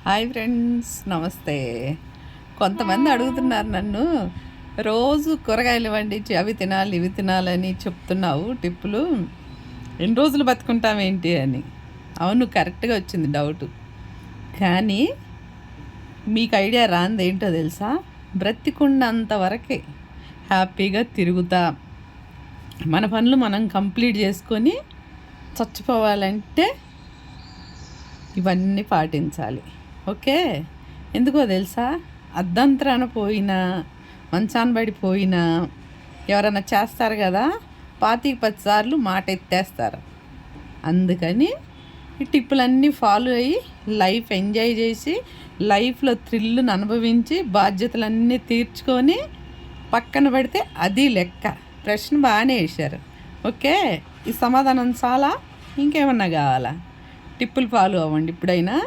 Hi friends, నమస్తే. కొంతమంది అడుగుతున్నారు నన్ను, రోజు కూరగాయలు వండించి అవి తినాలి ఇవి తినాలని చెప్తున్నావు టిప్పులు, ఎన్ని రోజులు బతుకుంటామేంటి అని. అవును, కరెక్ట్గా వచ్చింది డౌటు. కానీ మీకు ఐడియా రాంది ఏంటో తెలుసా? బ్రతికున్నంత వరకే హ్యాపీగా తిరుగుతా, మన పనులు మనం కంప్లీట్ చేసుకొని చచ్చిపోవాలంటే ఇవన్నీ పాటించాలి. ఓకే, ఎందుకో తెలుసా? అర్ధంతరాన పోయినా, మంచాన పడిపోయినా ఎవరైనా చేస్తారు కదా, 25 సార్లు మాట ఎత్తేస్తారు. అందుకని ఈ టిప్పులన్నీ ఫాలో అయ్యి లైఫ్ ఎంజాయ్ చేసి, లైఫ్లో థ్రిల్ను అనుభవించి, బాధ్యతలన్నీ తీర్చుకొని పక్కన పడితే అది లెక్క. ప్రశ్న బాగానే వేశారు. ఓకే, ఈ సమాధానం చాలా, ఇంకేమన్నా కావాలా? టిప్పులు ఫాలో అవ్వండి ఇప్పుడైనా.